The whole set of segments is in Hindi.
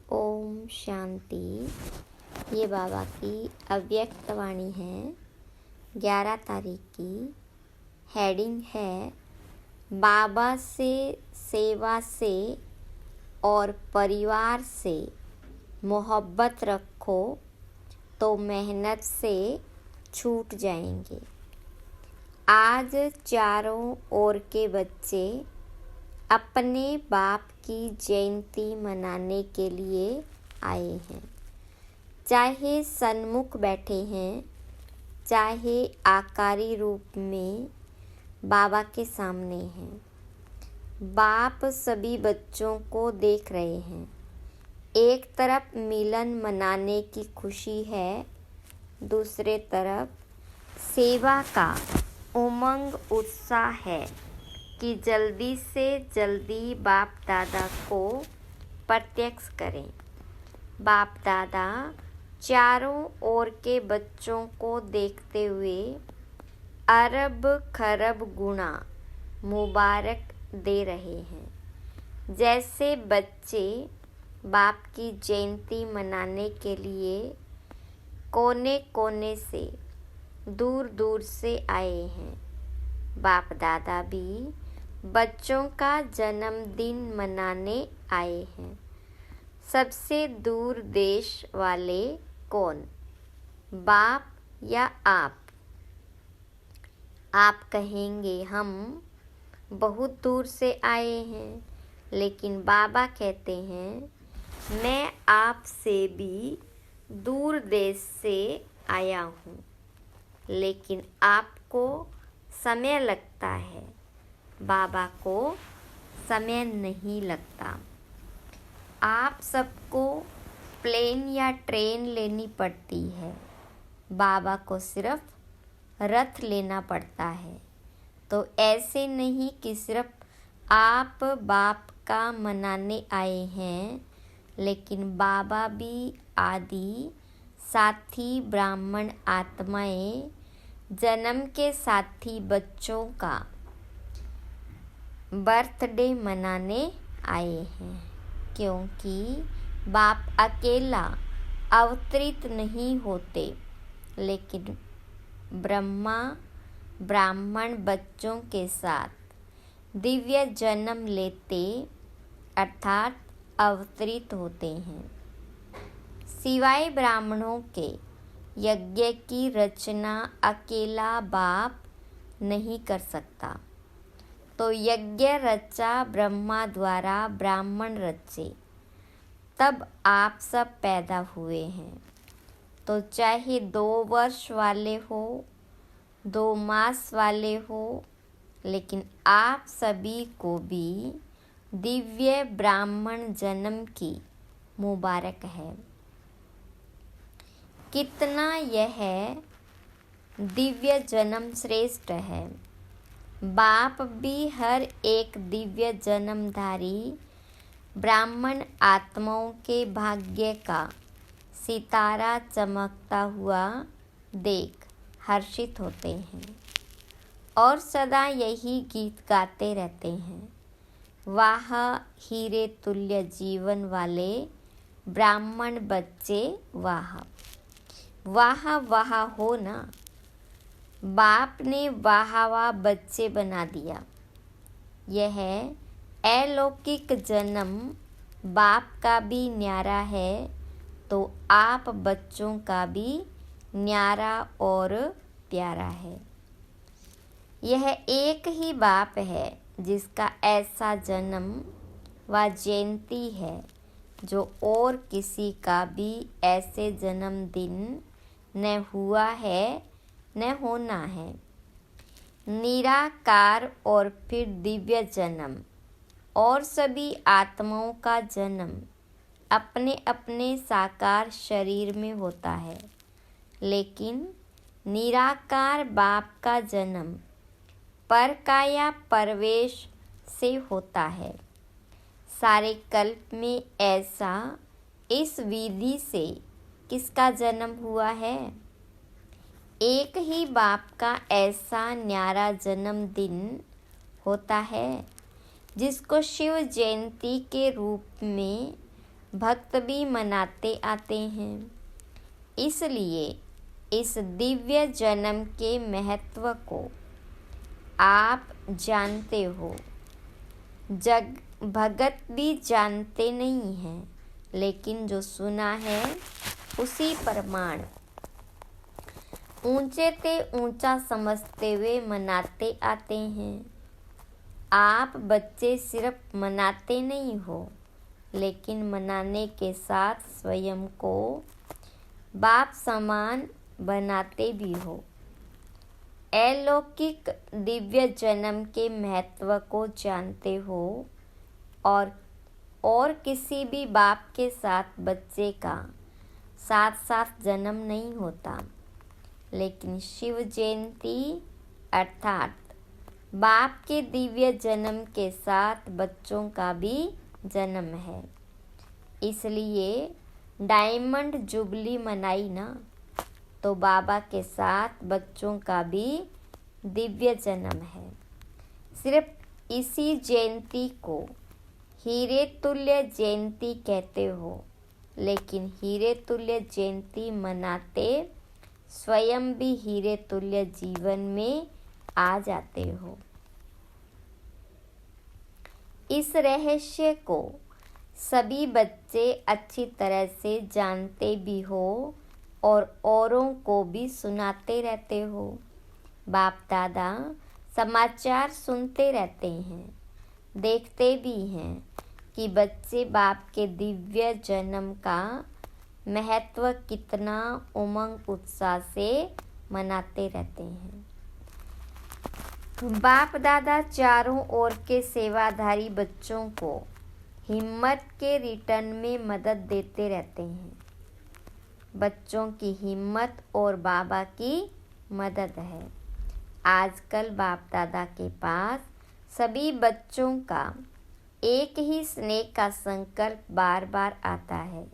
ओम शांति। ये बाबा की अव्यक्त वाणी है। 11 तारीख की हेडिंग है बाबा से, सेवा से और परिवार से मोहब्बत रखो तो मेहनत से छूट जाएंगे। आज चारों ओर के बच्चे अपने बाप की जयंती मनाने के लिए आए हैं। चाहे सन्मुख बैठे हैं, चाहे आकारी रूप में बाबा के सामने हैं। बाप सभी बच्चों को देख रहे हैं। एक तरफ मिलन मनाने की खुशी है, दूसरे तरफ सेवा का उमंग उत्साह है कि जल्दी से जल्दी बाप दादा को प्रत्यक्ष करें। बाप दादा चारों ओर के बच्चों को देखते हुए अरब खरब गुना मुबारक दे रहे हैं। जैसे बच्चे बाप की जयंती मनाने के लिए कोने कोने से दूर दूर से आए हैं, बाप दादा भी बच्चों का जन्मदिन मनाने आए हैं। सबसे दूर देश वाले कौन, बाप या आप? आप कहेंगे हम बहुत दूर से आए हैं, लेकिन बाबा कहते हैं मैं आपसे भी दूर देश से आया हूँ, लेकिन आपको समय लगता है, बाबा को समय नहीं लगता। आप सबको प्लेन या ट्रेन लेनी पड़ती है, बाबा को सिर्फ रथ लेना पड़ता है। तो ऐसे नहीं कि सिर्फ आप बाप का मनाने आए हैं, लेकिन बाबा भी आदि साथी ब्राह्मण आत्माएं जन्म के साथी बच्चों का बर्थडे मनाने आए हैं, क्योंकि बाप अकेला अवतरित नहीं होते, लेकिन ब्रह्मा ब्राह्मण बच्चों के साथ दिव्य जन्म लेते अर्थात अवतरित होते हैं। सिवाय ब्राह्मणों के यज्ञ की रचना अकेला बाप नहीं कर सकता। तो यज्ञ रचा ब्रह्मा द्वारा, ब्राह्मण रचे, तब आप सब पैदा हुए हैं। तो चाहे 2 वर्ष वाले हो, 2 मास वाले हो, लेकिन आप सभी को भी दिव्य ब्राह्मण जन्म की मुबारक है। कितना यह दिव्य जन्म श्रेष्ठ है। बाप भी हर एक दिव्य जन्मधारी ब्राह्मण आत्माओं के भाग्य का सितारा चमकता हुआ देख हर्षित होते हैं और सदा यही गीत गाते रहते हैं। वाह हीरे तुल्य जीवन वाले ब्राह्मण बच्चे, वाह वाह वाह हो ना। बाप ने वाह वाह बच्चे बना दिया। यह अलौकिक जन्म बाप का भी न्यारा है, तो आप बच्चों का भी न्यारा और प्यारा है। यह एक ही बाप है जिसका ऐसा जन्म व जयंती है, जो और किसी का भी ऐसे जन्मदिन न हुआ है न होना है। निराकार और फिर दिव्य जन्म और सभी आत्माओं का जन्म अपने अपने साकार शरीर में होता है, लेकिन निराकार बाप का जन्म परकाया परवेश से होता है। सारे कल्प में ऐसा इस विधि से किसका जन्म हुआ है? एक ही बाप का ऐसा न्यारा जन्मदिन होता है, जिसको शिव जयंती के रूप में भक्त भी मनाते आते हैं। इसलिए इस दिव्य जन्म के महत्व को आप जानते हो। जग भगत भी जानते नहीं हैं, लेकिन जो सुना है उसी प्रमाण ऊंचे ते ऊंचा समझते हुए मनाते आते हैं। आप बच्चे सिर्फ मनाते नहीं हो, लेकिन मनाने के साथ स्वयं को बाप समान बनाते भी हो। अलौकिक दिव्य जन्म के महत्व को जानते हो और किसी भी बाप के साथ बच्चे का साथ साथ जन्म नहीं होता, लेकिन शिव जयंती अर्थात बाप के दिव्य जन्म के साथ बच्चों का भी जन्म है। इसलिए डायमंड जुबली मनाई ना, तो बाबा के साथ बच्चों का भी दिव्य जन्म है। सिर्फ इसी जयंती को हीरे तुल्य जयंती कहते हो, लेकिन हीरे तुल्य जयंती मनाते स्वयं भी हीरे तुल्य जीवन में आ जाते हो। इस रहस्य को सभी बच्चे अच्छी तरह से जानते भी हो और औरों को भी सुनाते रहते हो। बाप दादा समाचार सुनते रहते हैं, देखते भी हैं कि बच्चे बाप के दिव्य जन्म का महत्व कितना उमंग उत्साह से मनाते रहते हैं। बाप दादा चारों ओर के सेवाधारी बच्चों को हिम्मत के रिटर्न में मदद देते रहते हैं। बच्चों की हिम्मत और बाबा की मदद है। आजकल बाप दादा के पास सभी बच्चों का एक ही स्नेह का संकल्प बार बार आता है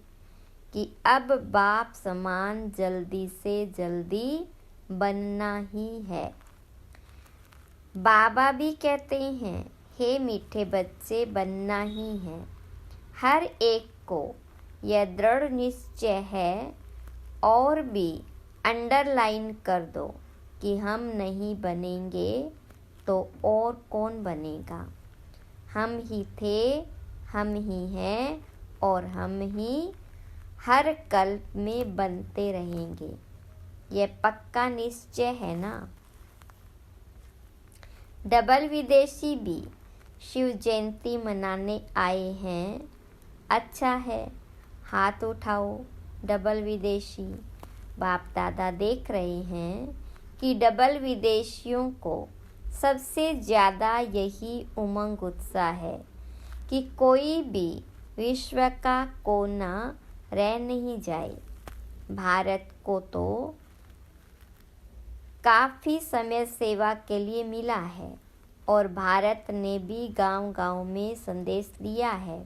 कि अब बाप समान जल्दी से जल्दी बनना ही है। बाबा भी कहते हैं, हे मीठे बच्चे, बनना ही है। हर एक को यह दृढ़ निश्चय है और भी अंडरलाइन कर दो कि हम नहीं बनेंगे तो और कौन बनेगा। हम ही थे, हम ही हैं और हम ही हर कल्प में बनते रहेंगे। यह पक्का निश्चय है ना। डबल विदेशी भी शिव जयंती मनाने आए हैं। अच्छा है, हाथ उठाओ डबल विदेशी। बाप दादा देख रहे हैं कि डबल विदेशियों को सबसे ज़्यादा यही उमंग उत्साह है कि कोई भी विश्व का कोना रह नहीं जाए। भारत को तो काफ़ी समय सेवा के लिए मिला है और भारत ने भी गांव-गांव में संदेश दिया है,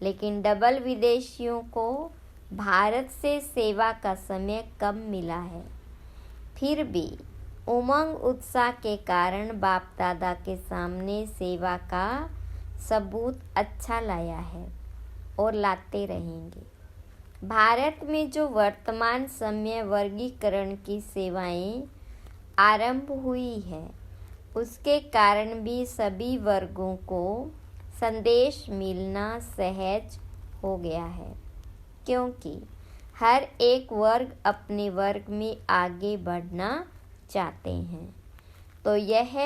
लेकिन डबल विदेशियों को भारत से सेवा का समय कम मिला है। फिर भी उमंग उत्साह के कारण बाप दादा के सामने सेवा का सबूत अच्छा लाया है और लाते रहेंगे। भारत में जो वर्तमान समय वर्गीकरण की सेवाएं आरंभ हुई है, उसके कारण भी सभी वर्गों को संदेश मिलना सहज हो गया है, क्योंकि हर एक वर्ग अपने वर्ग में आगे बढ़ना चाहते हैं। तो यह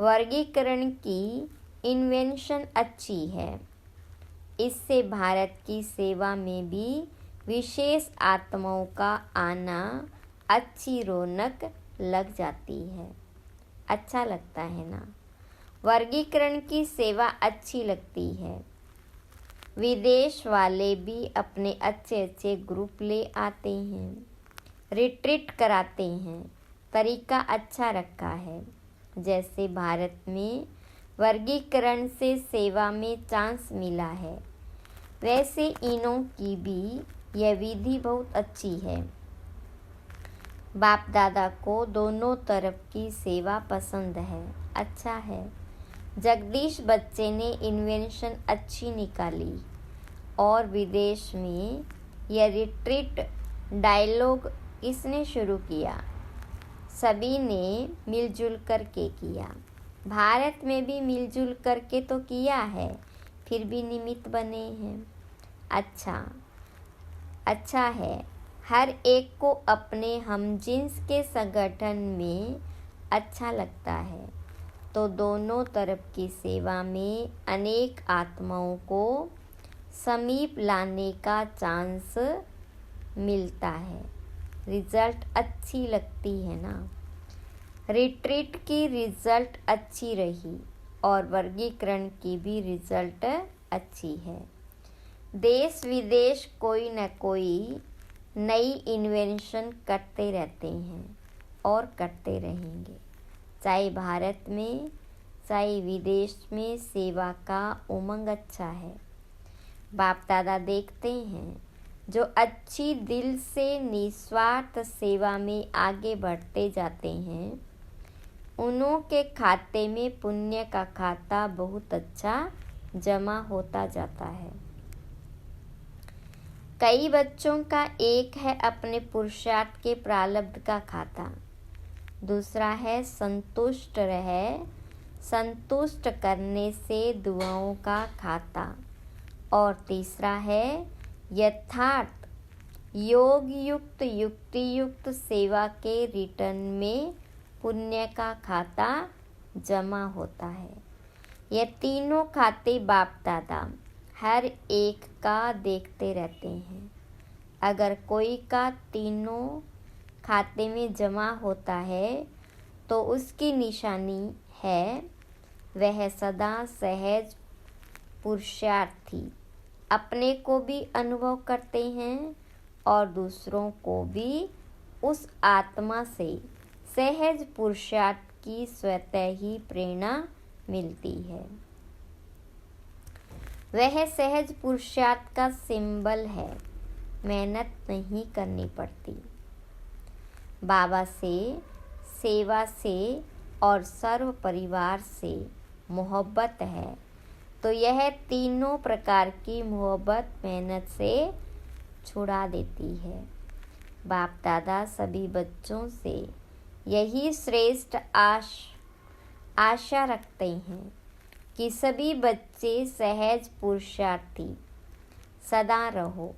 वर्गीकरण की इन्वेंशन अच्छी है। इससे भारत की सेवा में भी विशेष आत्माओं का आना अच्छी रौनक लग जाती है। अच्छा लगता है ना। वर्गीकरण की सेवा अच्छी लगती है। विदेश वाले भी अपने अच्छे अच्छे ग्रुप ले आते हैं, रिट्रीट कराते हैं। तरीका अच्छा रखा है। जैसे भारत में वर्गीकरण से सेवा में चांस मिला है, वैसे इनों की भी यह विधि बहुत अच्छी है। बाप दादा को दोनों तरफ की सेवा पसंद है। अच्छा है। जगदीश बच्चे ने इन्वेंशन अच्छी निकाली और विदेश में यह रिट्रीट डायलॉग किसने शुरू किया? सभी ने मिलजुल कर के किया। भारत में भी मिलजुल कर के तो किया है, फिर भी निमित्त बने हैं। अच्छा है, हर एक को अपने हमजिन्स के संगठन में अच्छा लगता है, तो दोनों तरफ की सेवा में अनेक आत्माओं को समीप लाने का चांस मिलता है। रिजल्ट अच्छी लगती है ना? रिट्रीट की रिजल्ट अच्छी रही और वर्गीकरण की भी रिजल्ट अच्छी है। देश विदेश कोई न कोई नई इन्वेंशन करते रहते हैं और करते रहेंगे। चाहे भारत में चाहे विदेश में सेवा का उमंग अच्छा है। बाप दादा देखते हैं जो अच्छी दिल से निस्वार्थ सेवा में आगे बढ़ते जाते हैं, उन्हों के खाते में पुण्य का खाता बहुत अच्छा जमा होता जाता है। कई बच्चों का एक है अपने पुरुषार्थ के प्रारब्ध का खाता, दूसरा है संतुष्ट करने से दुआओं का खाता, और तीसरा है यथार्थ योग युक्त युक्ति युक्त सेवा के रिटर्न में पुण्य का खाता जमा होता है। यह तीनों खाते बाप दादा हर एक का देखते रहते हैं। अगर कोई का तीनों खाते में जमा होता है तो उसकी निशानी है वह सदा सहज पुरुषार्थी, अपने को भी अनुभव करते हैं और दूसरों को भी उस आत्मा से सहज पुरुषार्थ की स्वतः ही प्रेरणा मिलती है। वह सहज पुरुषार्थ का सिंबल है, मेहनत नहीं करनी पड़ती। बाबा से, सेवा से और सर्व परिवार से मोहब्बत है, तो यह तीनों प्रकार की मोहब्बत मेहनत से छुड़ा देती है। बाप दादा सभी बच्चों से यही श्रेष्ठ आशा रखते हैं कि सभी बच्चे सहज पुरुषार्थी सदा रहो।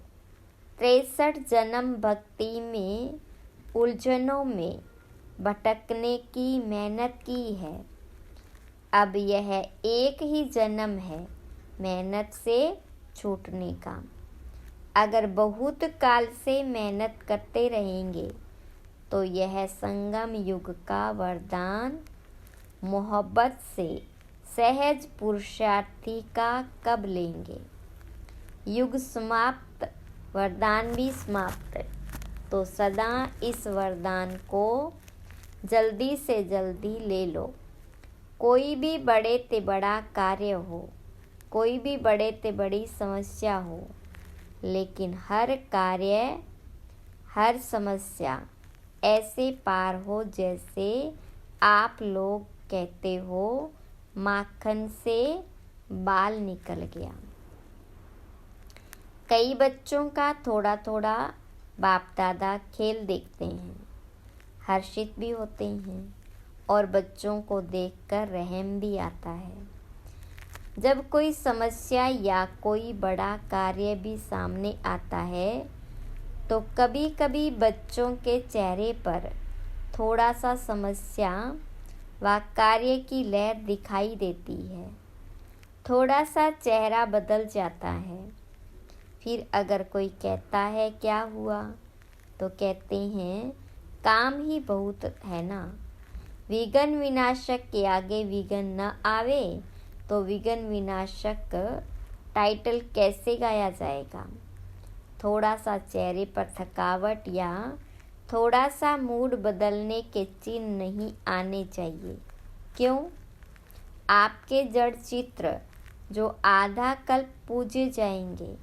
63 जन्म भक्ति में उलझनों में भटकने की मेहनत की है। अब यह एक ही जन्म है मेहनत से छूटने का। अगर बहुत काल से मेहनत करते रहेंगे तो यह संगम युग का वरदान मोहब्बत से सहज पुरुषार्थी का कब लेंगे? युग समाप्त, वरदान भी समाप्त, तो सदा इस वरदान को जल्दी से जल्दी ले लो। कोई भी बड़े ते बड़ा कार्य हो, कोई भी बड़े ते बड़ी समस्या हो, लेकिन हर कार्य हर समस्या ऐसे पार हो जैसे आप लोग कहते हो माखन से बाल निकल गया। कई बच्चों का थोड़ा थोड़ा बाप दादा खेल देखते हैं, हर्षित भी होते हैं और बच्चों को देखकर रहम भी आता है। जब कोई समस्या या कोई बड़ा कार्य भी सामने आता है तो कभी कभी बच्चों के चेहरे पर थोड़ा सा समस्या व कार्य की लहर दिखाई देती है, थोड़ा सा चेहरा बदल जाता है। फिर अगर कोई कहता है क्या हुआ, तो कहते हैं काम ही बहुत है ना। विघ्न विनाशक के आगे विघ्न न आवे तो विघ्न विनाशक टाइटल कैसे गाया जाएगा? थोड़ा सा चेहरे पर थकावट या थोड़ा सा मूड बदलने के चिन्ह नहीं आने चाहिए। क्यों? आपके जड़ चित्र जो आधा कल्प पूजे जाएंगे,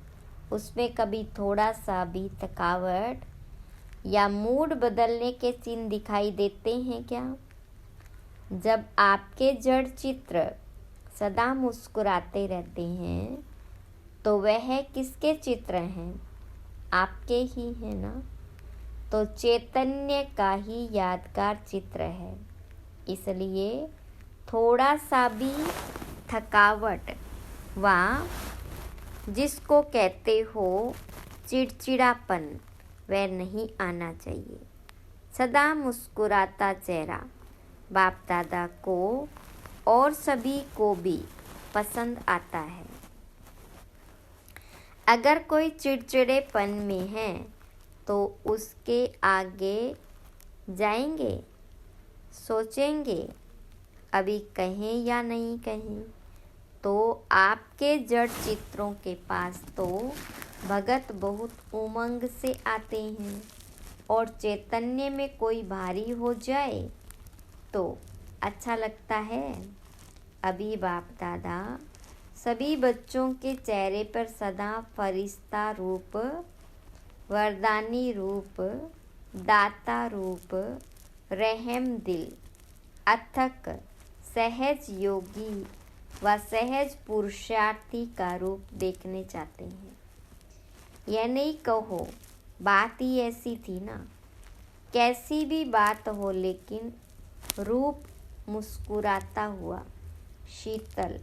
उसमें कभी थोड़ा सा भी थकावट या मूड बदलने के चिन्ह दिखाई देते हैं क्या? जब आपके जड़ चित्र सदा मुस्कुराते रहते हैं तो वह किसके चित्र हैं? आपके ही है ना। तो चैतन्य का ही यादगार चित्र है, इसलिए थोड़ा सा भी थकावट व जिसको कहते हो चिड़चिड़ापन वह नहीं आना चाहिए। सदा मुस्कुराता चेहरा बाप दादा को और सभी को भी पसंद आता है। अगर कोई चिड़चिड़ेपन में है तो उसके आगे जाएंगे, सोचेंगे अभी कहें या नहीं कहें। तो आपके जड़ चित्रों के पास तो भगत बहुत उमंग से आते हैं, और चैतन्य में कोई भारी हो जाए तो अच्छा लगता है। अभी बाप दादा सभी बच्चों के चेहरे पर सदा फरिश्ता रूप, वरदानी रूप, दाता रूप, रहम दिल, अथक सहज योगी व सहज पुरुषार्थी का रूप देखने चाहते हैं। यह नहीं कहो बात ही ऐसी थी ना। कैसी भी बात हो, लेकिन रूप मुस्कुराता हुआ, शीतल,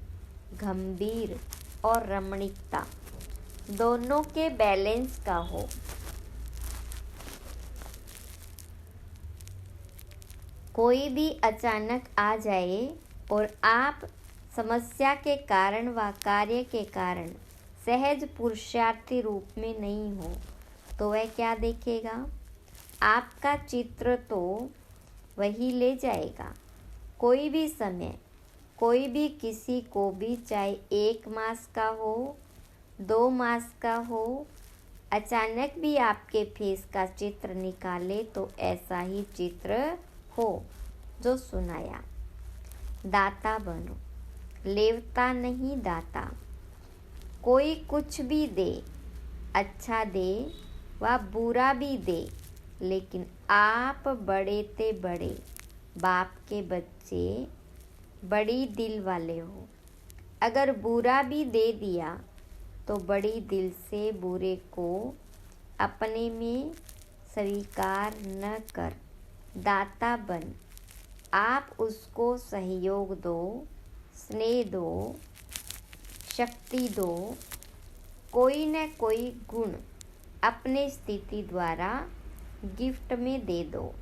गंभीर और रमणीकता दोनों के बैलेंस का हो। कोई भी अचानक आ जाए और आप समस्या के कारण व कार्य के कारण सहज पुरुषार्थी रूप में नहीं हो, तो वह क्या देखेगा? आपका चित्र तो वही ले जाएगा। कोई भी समय, कोई भी किसी को भी, चाहे 1 मास का हो, 2 मास का हो, अचानक भी आपके फेस का चित्र निकाले तो ऐसा ही चित्र हो जो सुनाया। दाता बनो, लेवता नहीं दाता। कोई कुछ भी दे, अच्छा दे व बुरा भी दे, लेकिन आप बड़े ते बड़े बाप के बच्चे, बड़ी दिल वाले हो। अगर बुरा भी दे दिया तो बड़ी दिल से बुरे को अपने में स्वीकार न कर दाता बन। आप उसको सहयोग दो, स्नेह दो, शक्ति दो, कोई न कोई गुण अपने स्थिति द्वारा गिफ्ट में दे दो।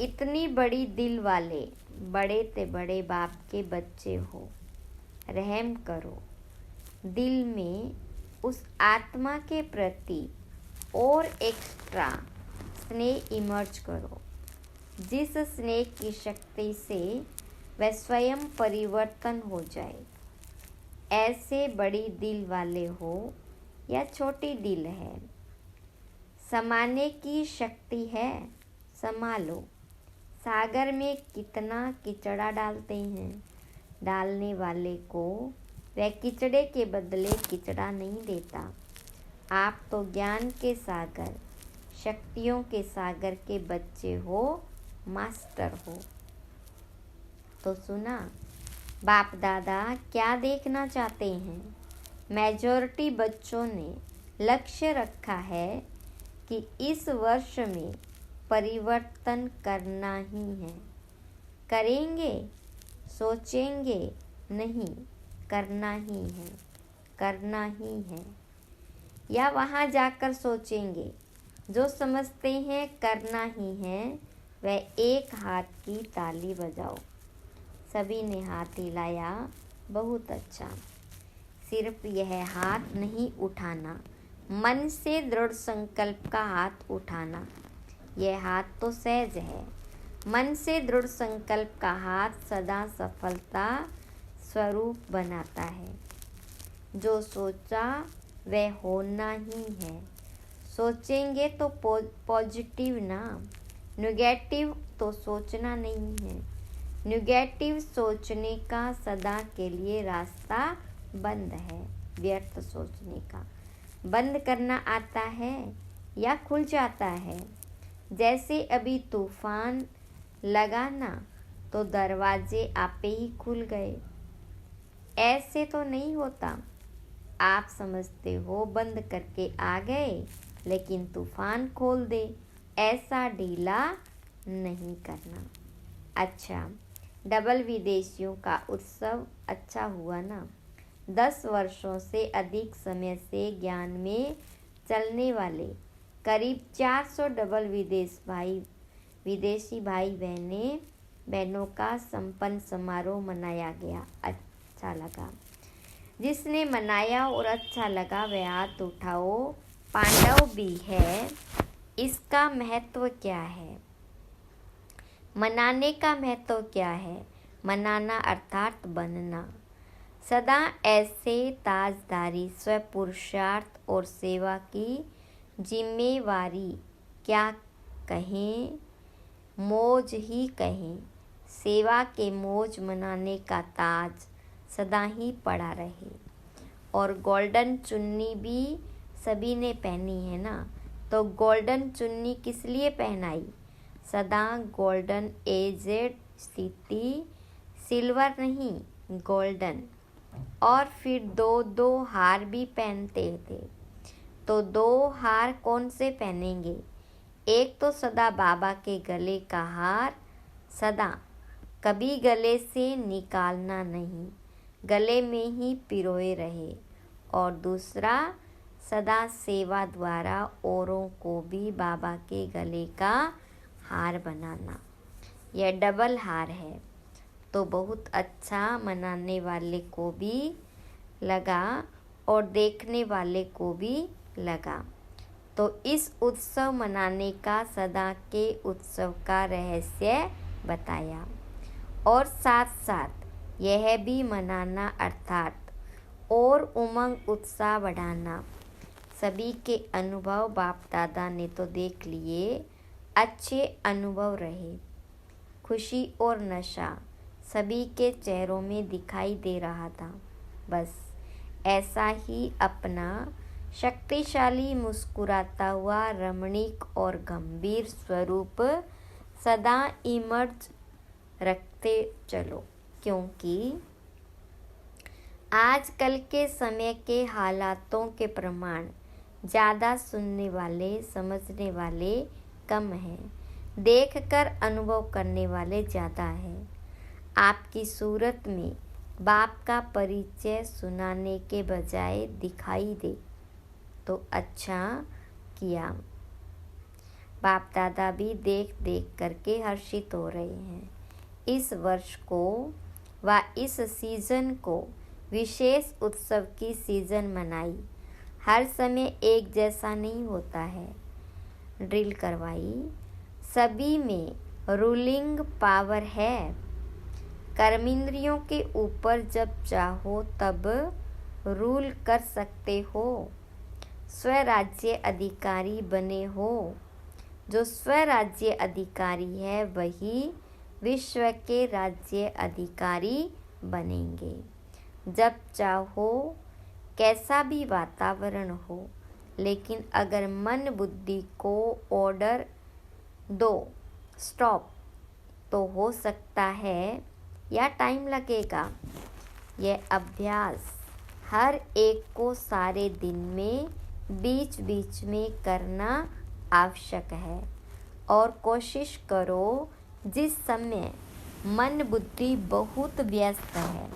इतनी बड़ी दिल वाले बड़े ते बड़े बाप के बच्चे हो, रहम करो। दिल में उस आत्मा के प्रति और एक्स्ट्रा स्नेह इमर्ज करो, जिस स्नेह की शक्ति से वह स्वयं परिवर्तन हो जाए। ऐसे बड़ी दिल वाले हो या छोटी दिल है, समाने की शक्ति है, संभालो। सागर में कितना किचड़ा डालते हैं, डालने वाले को वह किचड़े के बदले किचड़ा नहीं देता। आप तो ज्ञान के सागर, शक्तियों के सागर के बच्चे हो, मास्टर हो। तो सुना बाप दादा क्या देखना चाहते हैं? मेजॉरिटी बच्चों ने लक्ष्य रखा है कि इस वर्ष में परिवर्तन करना ही है। करेंगे, सोचेंगे नहीं, करना ही है, करना ही है। या वहाँ जाकर सोचेंगे? जो समझते हैं करना ही है, वह एक हाथ की ताली बजाओ। सभी ने हाथ हिलाया, बहुत अच्छा। सिर्फ यह हाथ नहीं उठाना, मन से दृढ़ संकल्प का हाथ उठाना। यह हाथ तो सहज है, मन से दृढ़ संकल्प का हाथ सदा सफलता स्वरूप बनाता है। जो सोचा वह होना ही है। सोचेंगे तो पॉजिटिव ना, नेगेटिव तो सोचना नहीं है। नेगेटिव सोचने का सदा के लिए रास्ता बंद है। व्यर्थ सोचने का बंद करना आता है या खुल जाता है। जैसे अभी तूफान लगा ना, तो दरवाजे आपे ही खुल गए। ऐसे तो नहीं होता। आप समझते हो बंद करके आ गए, लेकिन तूफान खोल दे। ऐसा ढीला नहीं करना। अच्छा, डबल विदेशियों का उत्सव अच्छा हुआ ना। 10 वर्षों से अधिक समय से ज्ञान में चलने वाले करीब 400 डबल विदेशी भाई बहनों का संपन्न समारोह मनाया गया। अच्छा लगा। जिसने मनाया और अच्छा लगा वह हाथ उठाओ। पांडव भी है। इसका महत्व क्या है? मनाने का महत्व क्या है? मनाना अर्थात बनना। सदा ऐसे ताजदारी, स्व पुरुषार्थ और सेवा की जिम्मेवारी, क्या कहें, मौज ही कहें। सेवा के मौज मनाने का ताज सदा ही पड़ा रहे। और गोल्डन चुन्नी भी सभी ने पहनी है ना। तो गोल्डन चुन्नी किस लिए पहनाई? सदा गोल्डन एजेड स्थिति, सिल्वर नहीं, गोल्डन। और फिर 2 हार भी पहनते थे। तो 2 हार कौन से पहनेंगे? एक तो सदा बाबा के गले का हार, सदा कभी गले से निकालना नहीं, गले में ही पिरोए रहे। और दूसरा, सदा सेवा द्वारा औरों को भी बाबा के गले का हार बनाना। यह डबल हार है। तो बहुत अच्छा मनाने वाले को भी लगा और देखने वाले को भी लगा। तो इस उत्सव मनाने का, सदा के उत्सव का रहस्य बताया। और साथ साथ यह भी मनाना अर्थात और उमंग उत्साह बढ़ाना। सभी के अनुभव बाप दादा ने तो देख लिए, अच्छे अनुभव रहे। खुशी और नशा सभी के चेहरों में दिखाई दे रहा था। बस ऐसा ही अपना शक्तिशाली, मुस्कुराता हुआ, रमणीक और गंभीर स्वरूप सदा इमर्ज रखते चलो, क्योंकि आजकल के समय के हालातों के प्रमाण ज़्यादा सुनने वाले, समझने वाले कम हैं, देखकर अनुभव करने वाले ज़्यादा हैं। आपकी सूरत में बाप का परिचय सुनाने के बजाय दिखाई दे तो अच्छा किया। बाप दादा भी देख देख करके हर्षित हो रहे हैं। इस वर्ष को व इस सीज़न को विशेष उत्सव की सीज़न मनाई। हर समय एक जैसा नहीं होता है। ड्रिल करवाई। सभी में रूलिंग पावर है। कर्मेंद्रियों के ऊपर जब चाहो तब रूल कर सकते हो। स्वराज्य अधिकारी बने हो। जो स्वराज्य अधिकारी है वही विश्व के राज्य अधिकारी बनेंगे। जब चाहो कैसा भी वातावरण हो, लेकिन अगर मन बुद्धि को ऑर्डर दो स्टॉप, तो हो सकता है या टाइम लगेगा। यह अभ्यास हर एक को सारे दिन में बीच बीच में करना आवश्यक है। और कोशिश करो जिस समय मन बुद्धि बहुत व्यस्त है,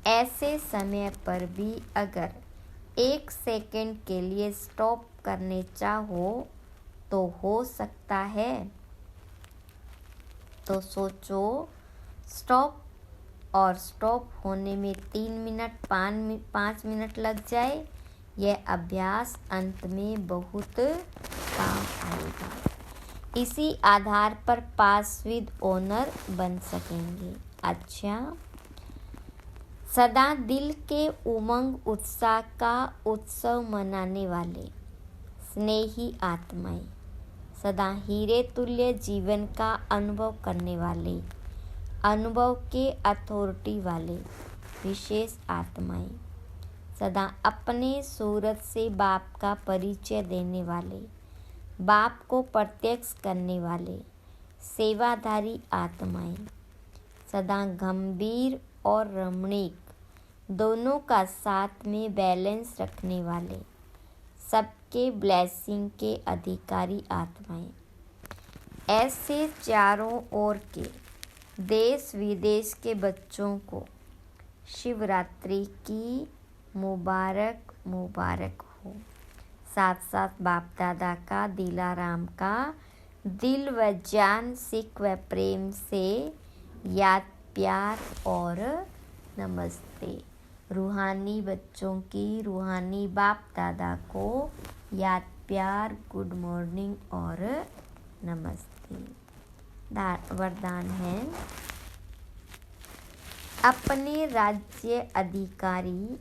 ऐसे समय पर भी अगर 1 सेकंड के लिए स्टॉप करने चाहो तो हो सकता है। तो सोचो, स्टॉप और स्टॉप होने में 3 मिनट 5 मिनट लग जाए, यह अभ्यास अंत में बहुत काम आएगा। इसी आधार पर पास विद ऑनर बन सकेंगे। अच्छा, सदा दिल के उमंग उत्साह का उत्सव मनाने वाले स्नेही आत्माएं, सदा हीरे तुल्य जीवन का अनुभव करने वाले, अनुभव के अथॉरिटी वाले विशेष आत्माएं, सदा अपने सूरत से बाप का परिचय देने वाले, बाप को प्रत्यक्ष करने वाले सेवाधारी आत्माएं, सदा गंभीर और रमणीक दोनों का साथ में बैलेंस रखने वाले, सबके ब्लेसिंग के अधिकारी आत्माएं। ऐसे चारों ओर के देश विदेश के बच्चों को शिवरात्रि की मुबारक मुबारक हो। साथ साथ बाप दादा का, दिलाराम का दिल व जान, सिख व प्रेम से याद, प्यार और नमस्ते। रूहानी बच्चों की रूहानी बाप दादा को याद, प्यार, गुड मॉर्निंग और नमस्ते। वरदान है, अपने राज्य अधिकारी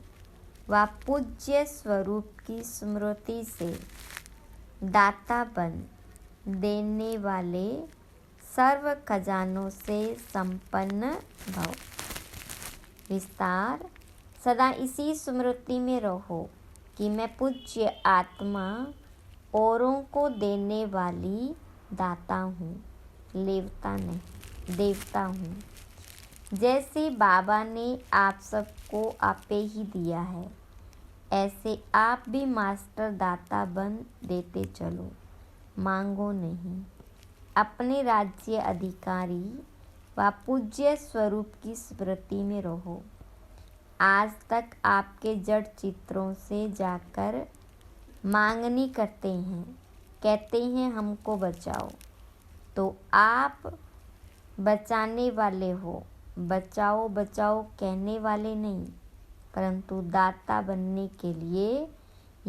व पूज्य स्वरूप की स्मृति से दाता बन, देने वाले सर्व खजानों से संपन्न भव। विस्तार, सदा इसी स्मृति में रहो कि मैं पूज्य आत्मा, औरों को देने वाली दाता हूँ, देवता हूँ। जैसे बाबा ने आप सबको आपे ही दिया है, ऐसे आप भी मास्टर दाता बन देते चलो, मांगो नहीं। अपने राज्य अधिकारी व पूज्य स्वरूप की स्मृति में रहो। आज तक आपके जड़ चित्रों से जाकर मांगनी करते हैं, कहते हैं हमको बचाओ, तो आप बचाने वाले हो। बचाओ बचाओ कहने वाले नहीं, परंतु दाता बनने के लिए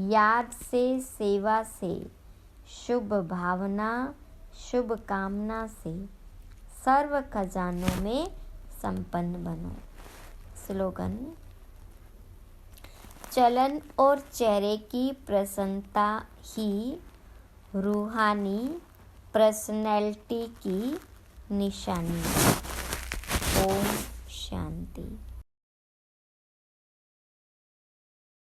याद से, सेवा से, शुभ भावना, शुभ कामना से सर्व खजानों में संपन्न बनो। स्लोगन, चलन और चेहरे की प्रसन्नता ही रूहानी पर्सनैलिटी की निशानी है। ओम शांति।